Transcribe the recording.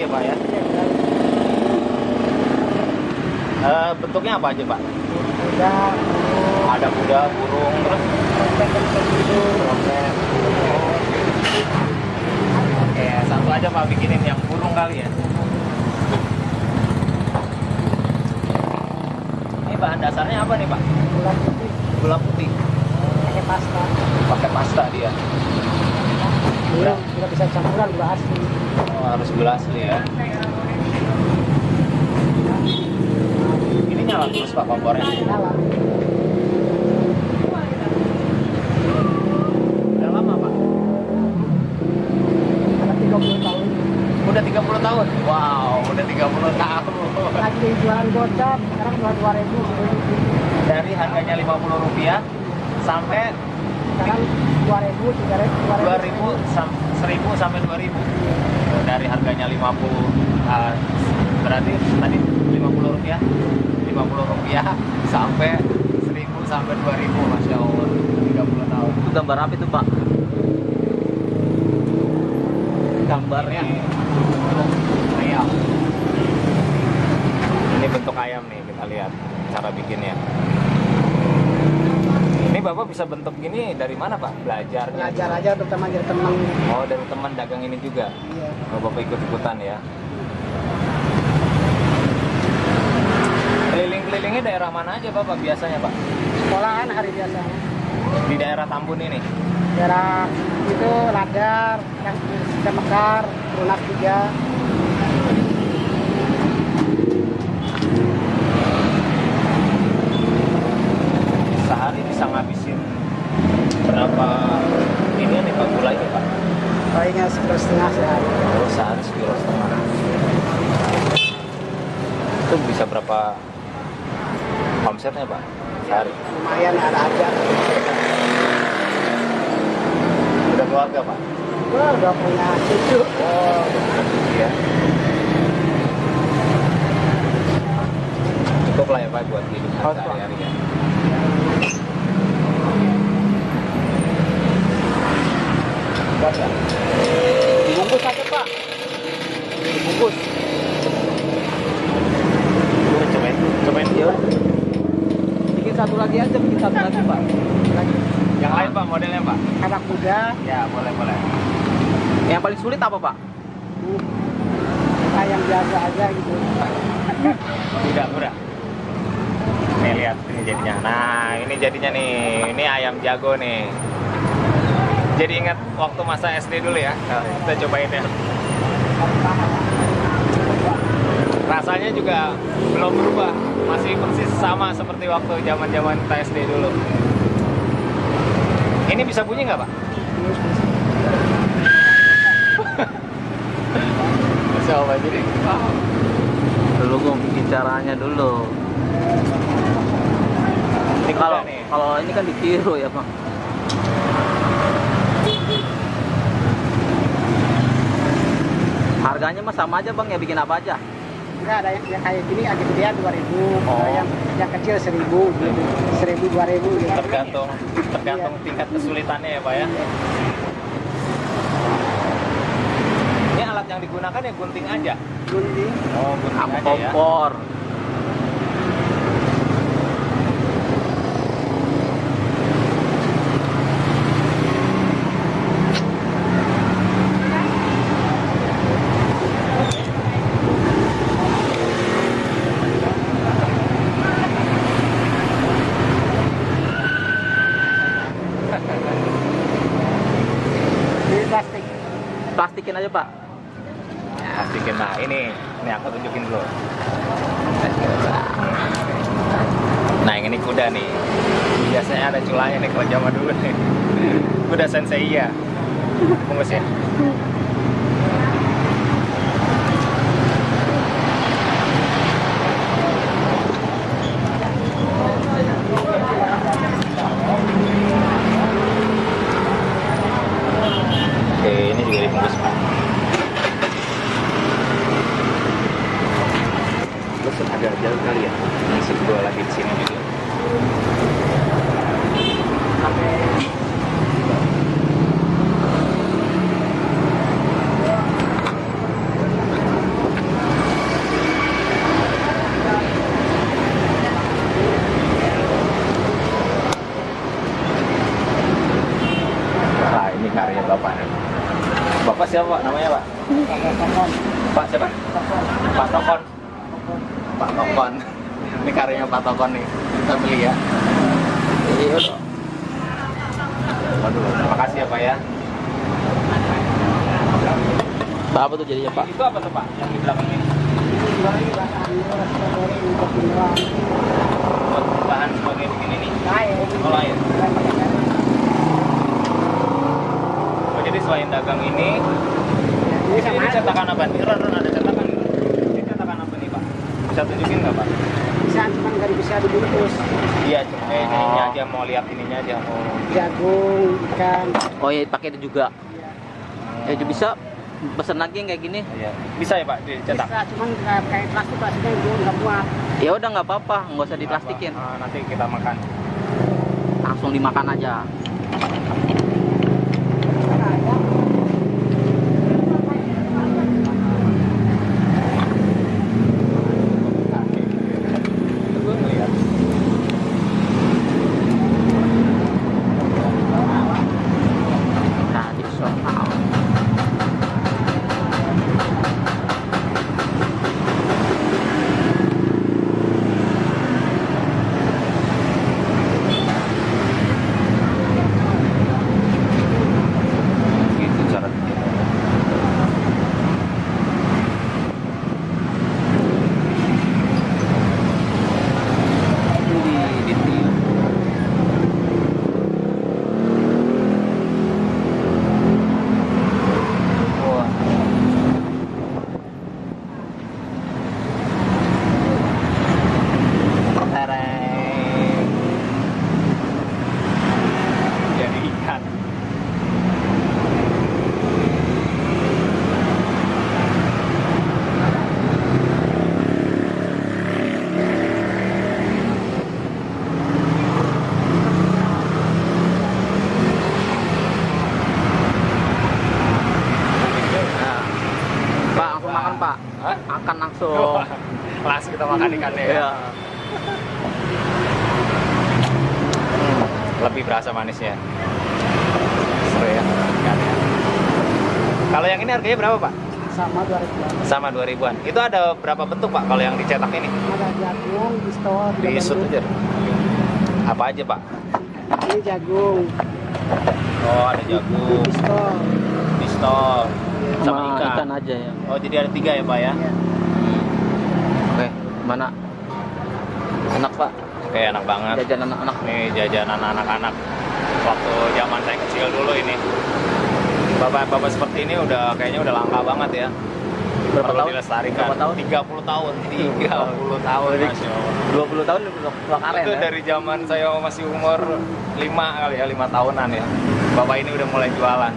ya Pak ya. Bentuknya apa aja Pak? Ada kuda, burung, terus trompet. Oke, satu aja Pak bikinin yang burung kali ya. Ini bahan dasarnya apa nih Pak? Gula putih, Gula putih. pakai pasta. Pakai pasta dia. Gula bisa campuran gula asli. Oh, harus gula asli ya. Ini nyala terus Pak kompornya. Nyala. Udah lama Pak? Ada 30 tahun. Udah 30 tahun? Wow, udah 30 tahun. Lagi jualan gocap, sekarang jual 2.000. Dari harganya Rp50 sampai Sekarang 2.000, 3.000, 1000 sampai 2000. Dari harganya 50, berarti tadi Rp50, Rp50 sampai 1000 sampai 2000, Masya Allah, 30 tahun. Itu gambar apa itu Pak? Gambarnya Ayam. Ini bentuk ayam nih, kita lihat cara bikinnya. Ini Bapak bisa bentuk gini dari mana Pak? Belajarnya? Belajar aja terutama dari teman. Oh, dari teman dagang ini juga? Iya. Oh, Bapak ikut-ikutan ya? Keliling-kelilingnya daerah mana aja Bapak biasanya Pak? Sekolahan hari biasanya. Di daerah Tambun ini? Daerah itu Ladar, yang sudah Mekar, Lunas 3. Sehari bisa ngabisin berapa ini nih Pak gulanya Pak? Kayaknya 1,5 sehari. Oh, sehari 1,5 kg. Itu bisa berapa omsetnya Pak sehari? Lumayan ada aja. Udah keluarga Pak? Gua udah punya cucu. Oh, iya. Cukup lah ya Pak buat hidup Oh, sehari-hari ya. Buat ya? dibungkus aja Pak. Dibungkus. Cobain. Ya. Bikin satu lagi aja, bikin satu lagi Pak. Lagi. Yang lain Pak, modelnya Pak? Ada kuda. Ya, boleh. Yang paling sulit apa Pak? Ayam biasa aja gitu. Kuda. Nih lihat ini jadinya. Nah, ini jadinya nih. Ini ayam jago nih. Jadi ingat waktu masa SD dulu ya. Nah, kita cobain ya. Rasanya juga belum berubah. Masih persis sama seperti waktu zaman-zaman kita SD dulu. Ini bisa bunyi nggak Pak? Masya Allah, jadi Dulu gue bikin caranya dulu. ini Kalau kuda nih. kalau ini kan ditiru ya Pak. Harganya mah sama aja Bang, ya bikin apa aja. Enggak ada yang kayak gini agak gedean 2.000. Oh. Yang kecil 1.000 gitu. 1.000 2.000 gitu. Tergantung tingkat kesulitannya ya Pak ya. Ini alat yang digunakan ya gunting aja. Gunting. Oh, gunting Sama aja ya. kompor. Ini plastik. Plastikin aja Pak. Plastikin. Nah, ini aku tunjukin dulu. Nah, yang ini kuda nih. Biasanya ada culanya nih kalau zaman dulu nih. Kuda sensei ya. Bungkus ya. Oke, ini juga dibungkus Pak. Terus ada jauh kali ya. Masih dua lagi di sini juga. Bapak. Bapak siapa Pak? Namanya Pak? Pak siapa? Pak Tokon. Pak Tokon. Ini karyanya Pak Tokon nih. Kita beli ya. Iya. Waduh, terima kasih ya Pak ya. Pak, apa tuh jadinya Pak? Itu apa tuh Pak? Yang di belakang ini? Buat bahan sebagai begini nih. Oh lain. Oh jadi selain dagang ini ini cetakan apa nih? Ron ada cetakan. Ini cetakan apa nih Pak? Bisa tunjukin nggak Pak? Bisa, cuman nggak bisa dibungkus. Iya, ininya aja mau lihat ininya aja. Oh. Jagung, ikan. Oh iya, pakai itu juga. Ya bisa pesen lagi yang kayak gini. Iya. Bisa ya Pak dicetak? Bisa, cuman nggak kayak plastik, plastiknya itu nggak muat. Ya udah nggak apa-apa, nggak usah diplastikin. Nanti kita makan. Langsung dimakan aja. Gue ngeliat. Tradisional. Gitu cara bikinnya. Wah. Tereng. Jadi ikan. Nah, Pak, langsung makan Pak. Hah? Makan langsung. Langsung kita makan ikannya ya. Iya. Lebih berasa manisnya. Seru ya ikannya. Kalau yang ini harganya berapa Pak? Sama 2.000. Sama 2.000-an. Itu ada berapa bentuk Pak kalau yang dicetak ini? Ada jagung, pistol, Disut aja. Apa aja Pak? Ini jagung, Oh ada jagung, pistol. pistol, sama Sama ikan. ikan aja ya. Oh jadi ada 3 ya Pak ya? Ya. Oke, mana? Enak Pak. Oke enak banget. Jajan anak-anak. Nih jajanan anak-anak waktu zaman saya kecil dulu ini. Bapak-bapak seperti ini udah kayaknya udah langka banget ya. Berapa Perlu tahun? dilestarikan. Berapa tahun? 30 tahun. 30 tahun. Masya Allah. 20 tahun udah karen Itu ya. dari zaman saya masih umur 5 kali ya, 5 tahunan ya. Bapak ini udah mulai jualan.